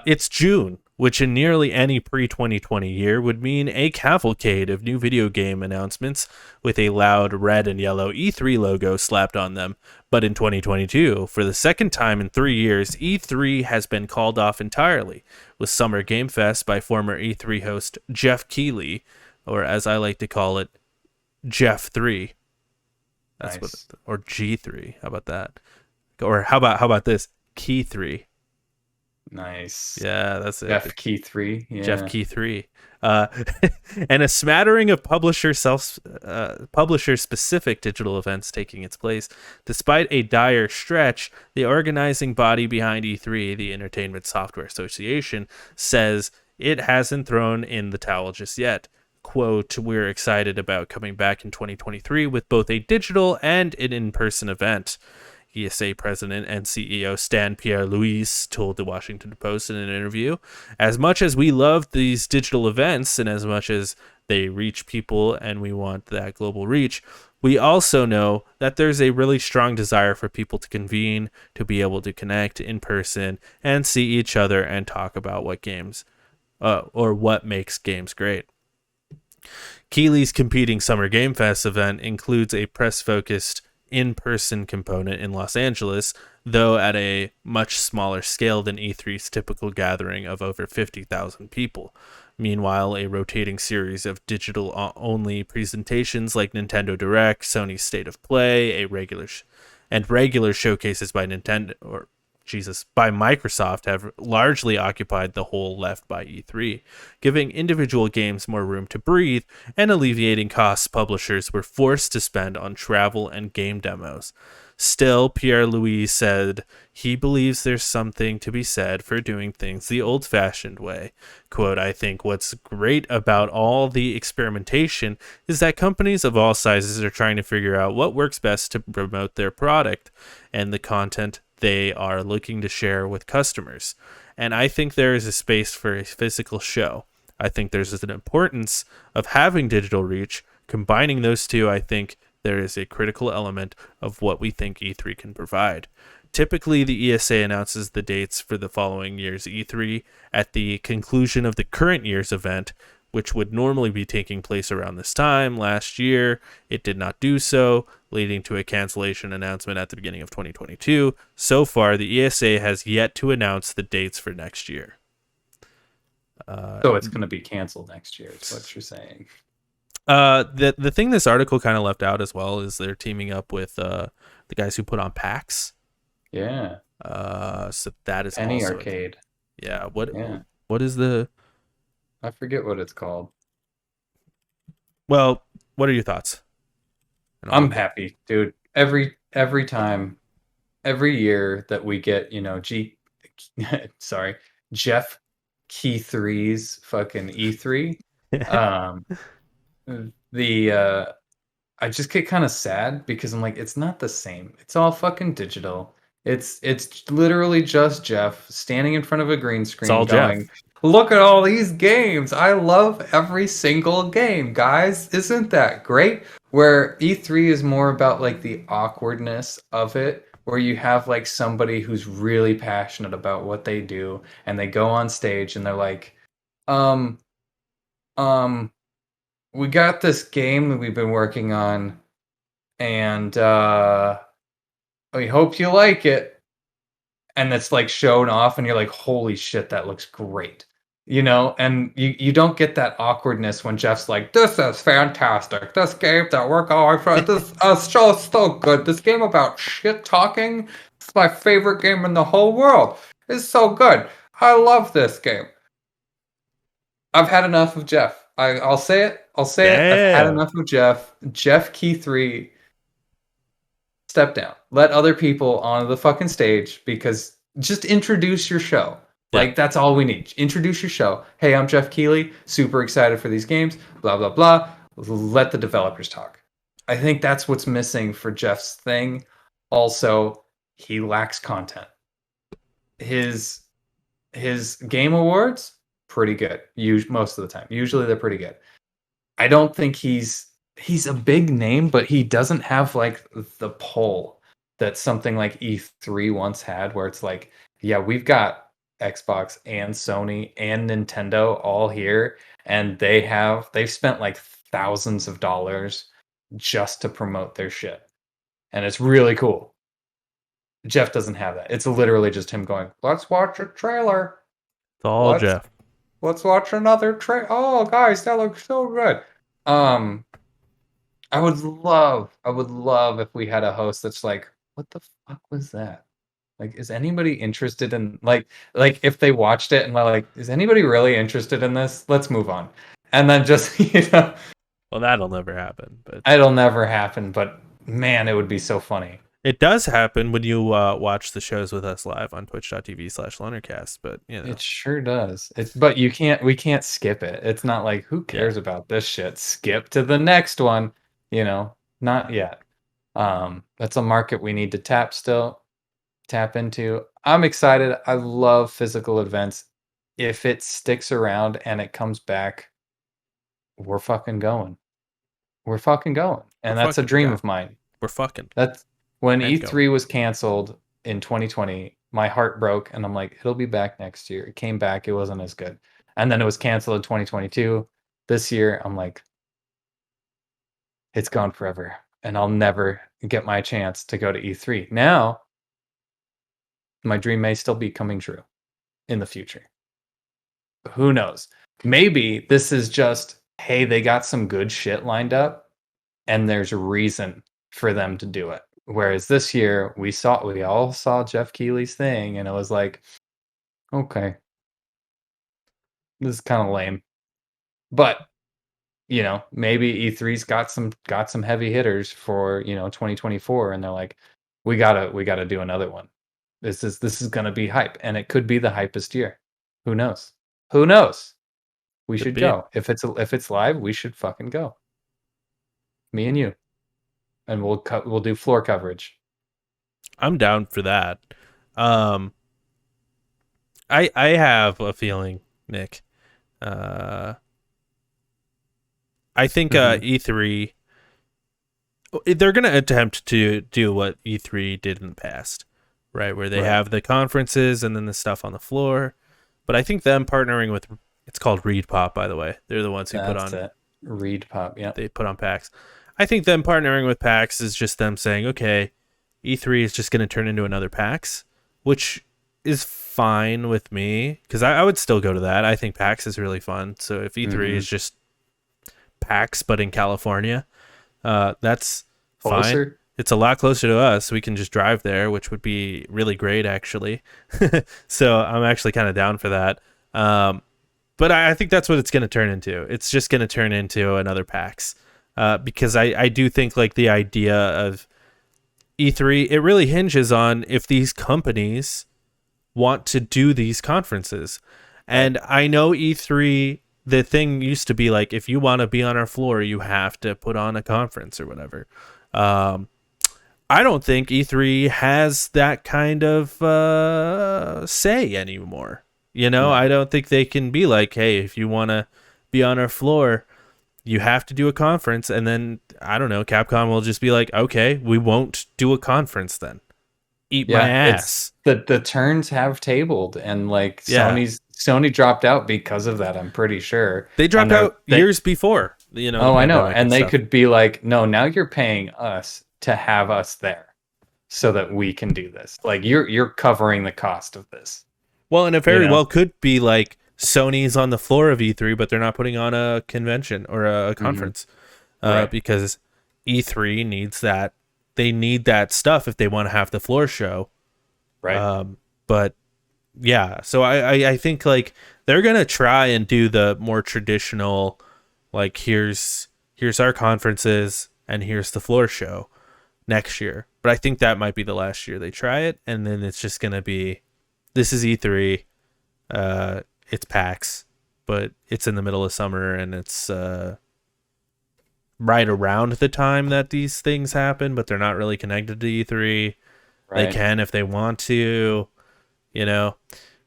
It's June, which in nearly any pre 2020 year would mean a cavalcade of new video game announcements with a loud red and yellow E3 logo slapped on them. But in 2022, for the second time in 3 years, E3 has been called off entirely, with Summer Game Fest by former E3 host Geoff Keighley, or as I like to call it, Jeff 3. That's what, Nice. or G3. How about that? Or how about this? Key 3. Nice. Yeah, that's it. Geoff Key 3. Geoff Yeah. Key 3. Uh, and a smattering of publisher specific digital events taking its place. Despite a dire stretch, the organizing body behind E3, the Entertainment Software Association, says it hasn't thrown in the towel just yet. Quote, we're excited about coming back in 2023 with both a digital and an in-person event. ESA president and CEO Stan Pierre-Louis told the Washington Post in an interview, as much as we love these digital events and as much as they reach people and we want that global reach, we also know that there's a really strong desire for people to convene, to be able to connect in person and see each other and talk about what games or what makes games great. Keighley's competing Summer Game Fest event includes a press-focused in-person component in Los Angeles, though at a much smaller scale than E3's typical gathering of over 50,000 people. Meanwhile, a rotating series of digital-only presentations like Nintendo Direct, Sony's State of Play, and regular showcases by by Microsoft have largely occupied the hole left by E3, giving individual games more room to breathe and alleviating costs publishers were forced to spend on travel and game demos. Still, Pierre-Louis said he believes there's something to be said for doing things the old-fashioned way. Quote, I think what's great about all the experimentation is that companies of all sizes are trying to figure out what works best to promote their product and the content they are looking to share with customers. And I think there is a space for a physical show. I think there's an importance of having digital reach. Combining those two, I think there is a critical element of what we think E3 can provide. Typically, the ESA announces the dates for the following year's E3 at the conclusion of the current year's event, which would normally be taking place around this time. Last year, it did not do so, leading to a cancellation announcement at the beginning of 2022. So far, the ESA has yet to announce the dates for next year. So it's going to be canceled next year, is what you're saying. The thing this article kind of left out as well is they're teaming up with the guys who put on PAX. Yeah. So that is Penny also Arcade. Yeah. Yeah. What is the? I forget what it's called. Well, what are your thoughts? I'm happy, dude. Every time, every year that we get, sorry, Geoff Key Three's fucking E3, um, the I just get kind of sad because I'm like, it's not the same. It's all fucking digital. It's literally just Geoff standing in front of a green It's screen all going, Geoff. "Look at all these games. I love every single game, guys. Isn't that great?" Where E3 is more about like the awkwardness of it, where you have like somebody who's really passionate about what they do and they go on stage and they're like, um um we got this game that we've been working on and we hope you like it, and it's like shown off and you're like, holy shit, that looks great, and you don't get that awkwardness when Jeff's like, this is fantastic, this game that we're going for, this show is so good, this game about shit talking, it's my favorite game in the whole world, it's so good. I love this game. I've had enough of Geoff. I'll say it. I'll say it. I've had Damn. enough of Geoff. Geoff Keighley, step down. Let other people onto the fucking stage because just introduce your show. Yeah. Like, that's all we need. Introduce your show. Hey, I'm Geoff Keighley. Super excited for these games. Blah, blah, blah. Let the developers talk. I think that's what's missing for Geoff's thing. Also, he lacks content. His game awards, pretty good. Most of the time. Usually they're pretty good. I don't think he's a big name, but he doesn't have like the pull that something like E3 once had, where it's like, yeah, we've got Xbox and Sony and Nintendo all here, and they've spent like thousands of dollars just to promote their shit, and it's really cool. Geoff doesn't have that. It's literally just him going, "Let's watch a trailer. It's all Let's Geoff. let's watch another trailer. Oh, guys, that looks so good." Um, I would love if we had a host that's like, what the fuck was that? Like, is anybody interested in like if they watched it and like, is anybody really interested in this? Let's move on. And then just, Well, that'll never happen, but it'll never happen, but man, it would be so funny. it does happen when you watch the shows with us live on twitch.tv/LunarCast, but It sure does. But we can't skip it. It's not like, who cares about this shit? Skip to the next one, not yet. That's a market we need to tap into. I'm excited. I love physical events. If it sticks around and it comes back, we're fucking going. We're fucking going. And that's a dream of mine. We're fucking. That's when And E3 was canceled in 2020, my heart broke and I'm like, it'll be back next year. It came back, it wasn't as good. And then it was canceled in 2022. This year, I'm like, it's gone forever. And I'll never get my chance to go to E3. Now, my dream may still be coming true in the future. Who knows? Maybe this is just, hey, they got some good shit lined up and there's a reason for them to do it. Whereas this year we all saw Geoff Keighley's thing and it was like, okay, this is kind of lame. But maybe E3's got some heavy hitters for 2024 and they're like, we gotta do another one. This is gonna be hype, and it could be the hypest year. Who knows? Who knows? We should go. If it's live, we should fucking go. Me and you, and we'll do floor coverage. I'm down for that. I have a feeling, Nick. I think E3, they're going to attempt to do what E3 did in the past, right? Where they have the conferences and then the stuff on the floor. But I think them partnering with, it's called Reed Pop, by the way. They're the ones who put on Reed Pop. Yeah, they put on PAX. I think them partnering with PAX is just them saying, okay, E3 is just going to turn into another PAX, which is fine with me because I would still go to that. I think PAX is really fun. So if E3 is just PAX but in California, that's closer. Fine. It's a lot closer to us. We can just drive there, which would be really great, actually. So I'm actually kind of down for that. But I think that's what it's going to turn into. It's just going to turn into another PAX. Because I do think like the idea of E3, it really hinges on if these companies want to do these conferences. And I know E3, the thing used to be like, if you want to be on our floor, you have to put on a conference or whatever. I don't think E3 has that kind of say anymore. I don't think they can be like, hey, if you want to be on our floor, you have to do a conference. And then, I don't know, Capcom will just be like, okay, we won't do a conference then. Eat my ass. The turns have tabled, and like Sony dropped out because of that, I'm pretty sure. They dropped out years before. Oh, I know. And they could be like, no, now you're paying us to have us there so that we can do this. Like you're covering the cost of this. Well, and it very well could be like Sony's on the floor of E3, but they're not putting on a convention or a conference because E3 needs that. They need that stuff if they want to have the floor show. Right. But yeah, so I think like they're gonna try and do the more traditional, like here's our conferences and here's the floor show next year. But I think that might be the last year they try it, and then it's just gonna be this is E3, it's PAX, but it's in the middle of summer and it's right around the time that these things happen, but they're not really connected to E3. They Right. can if they want to, you know.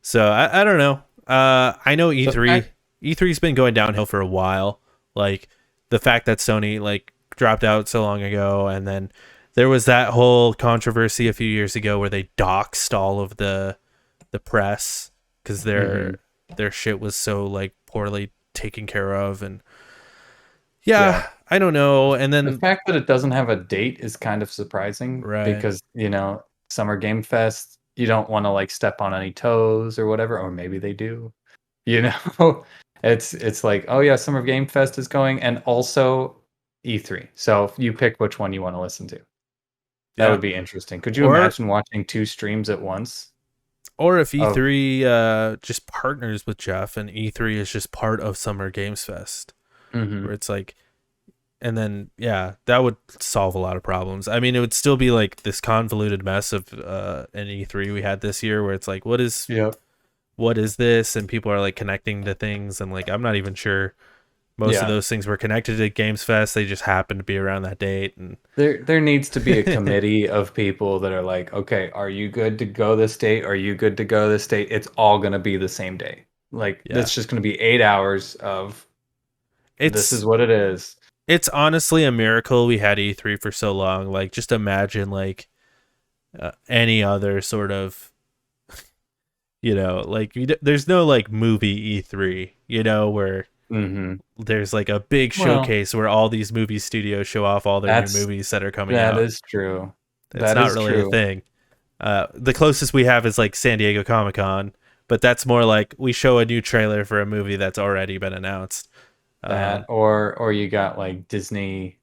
So I don't know. I know So E3's been going downhill for a while. Like the fact that Sony like dropped out so long ago, and then there was that whole controversy a few years ago where they doxed all of the press because mhm. their shit was so like poorly taken care of, and Yeah. yeah, I don't know. And The then fact that it doesn't have a date is kind of surprising right, because, Summer Game Fest, you don't wanna, like, step on any toes or whatever, or maybe they do, you know? It's like, "Oh, yeah, Summer Game Fest is going, and also E3." So, if you pick which one you wanna listen to. That yeah, would be interesting. Could you or imagine watching 2 streams at once or if of E3 just partners with Jeff and E3 is just part of Summer Games Fest, where Mhm. it's like, and then yeah, that would solve a lot of problems. I mean, it would still be like this convoluted mess of an E3 we had this year, where it's like, Yep. what is this, and people are like connecting to things, and like I'm not even sure most of Yeah. those things were connected to Games Fest. They just happened to be around that date, and There needs to be a committee of people that are like, "Okay, are you good to go this date? Are you good to go this date?" It's all gonna be the same day. Like, yeah, that's just gonna be 8 hours of, "This is it's what it is." it's honestly a miracle we had E3 for so long. Like, just imagine like any other sort of, like there's no like movie E3, where Mhm. there's like a big Well, showcase where all these movie studios show off all their new that's movies that are coming that out. is true. It's That not is really a true. thing. The closest we have is like San Diego Comic Con, but that's more like we show a new trailer for a movie that's already been announced. That Um, or you got, like, Disney,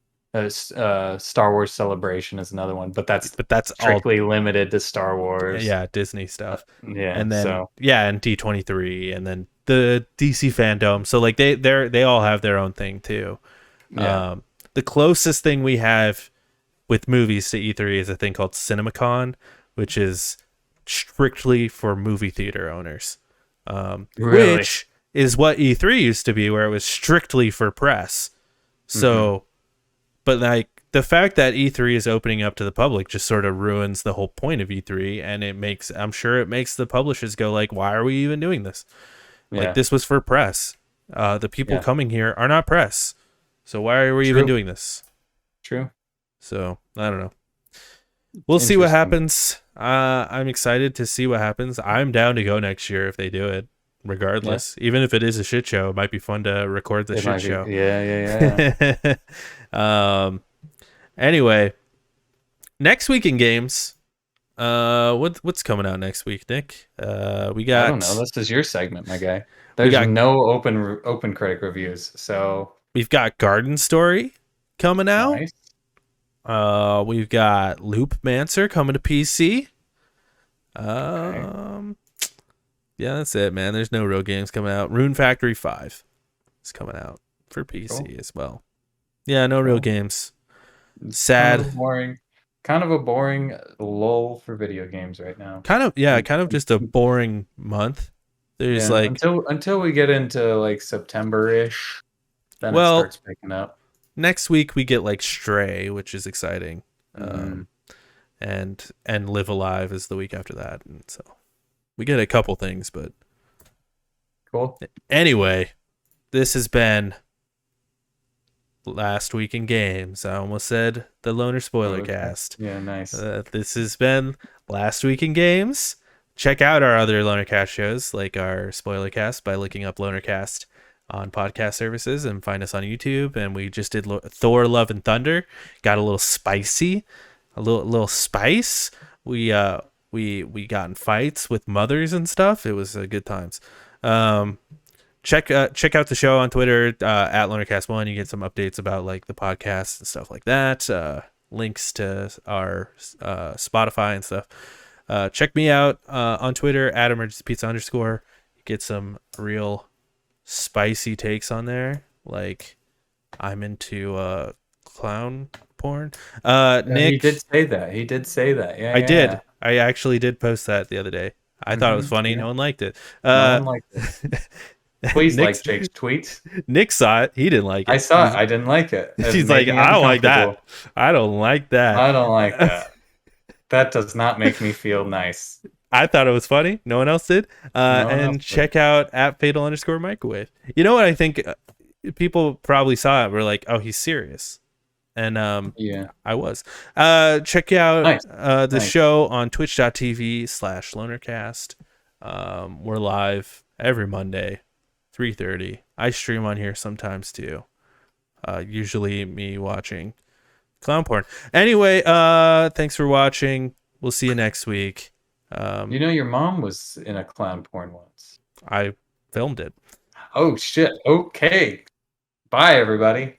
Star Wars Celebration is another one, but that's but that's all, strictly limited to Star Wars. yeah, Disney stuff. Yeah, And then so yeah, and D23, and then the DC fandom. So like they all have their own thing too. yeah. Um, the closest thing we have with movies to E3 is a thing called CinemaCon, which is strictly for movie theater owners, Really? which is what E3 used to be, where it was strictly for press. Mhm. So, but like the fact that E3 is opening up to the public just sort of ruins the whole point of E3, and I'm sure it makes the publishers go like, why are we even doing this? Like Yeah, this was for press. The people yeah. coming here are not press, so why are we even True, doing this? true. So I don't know. We'll see what Interesting. happens. I'm excited to see what happens. I'm down to go next year if they do it, Yeah, regardless. Even if it is a shit show, it might be fun to record the it shit might be. show. Yeah, yeah, um. Anyway, next week in games. What's coming out next week, Nick? I don't know. This is your segment, my guy. We There's got no open critic reviews, so we've got Garden Story coming out. nice. We've got Loop Mancer coming to PC. Okay, Um, yeah, that's it, man. There's no real games coming out. Rune Factory 5 is coming out for cool, PC as well. Yeah, no real cool. games. It's Sad. kind of a boring lull for video games right now. Kind of, yeah, Un- kind of just a boring month. There's Yeah, like, until we get into like September-ish, then it well, starts picking up. next week we get like Stray, which is exciting. Mm, And Live Alive is the week after that. And so we get a couple things, but cool. anyway, this has been Last Week in Games. I almost said the Loner Spoiler Okay. Cast. Yeah, nice. This has been Last Week in Games. Check out our other Lonercast shows, like our Spoiler Cast, by looking up Lonercast on podcast services, and find us on YouTube. And we just did Thor: Love and Thunder. Got a little spicy, a little spice. We got in fights with mothers and stuff. It was good times. Um, check out the show on Twitter at LonerCast1. You get some updates about like the podcast and stuff like that. Links to our Spotify and stuff. Check me out on Twitter at emergencypizza_. Get some real spicy takes on there. Like, I'm into clown porn. He did Nick, say that. He did say that. Yeah, I yeah, yeah. did. I actually did post that the other day. I thought it was funny. Yeah. No one liked it. No one liked it. Please Nick like Jake's tweets. Nick saw it. He didn't like I it. saw it. I didn't like it. It He's made like, me I don't like that. uncomfortable. I don't like that. I don't like that. That does not make me feel nice. I thought it was funny. No one else did. No one else And did. check out at fatal_microwave. You know what I think? People probably saw it. We're like, oh, he's serious. And Yeah. I was. Check out Nice. the Nice. show on twitch.tv/lonercast. We're live every Monday, 3:30. I stream on here sometimes too. Usually me watching clown porn. Anyway, thanks for watching. We'll see you next week. You know, your mom was in a clown porn once. I filmed it. Oh, shit. Okay. Bye, everybody.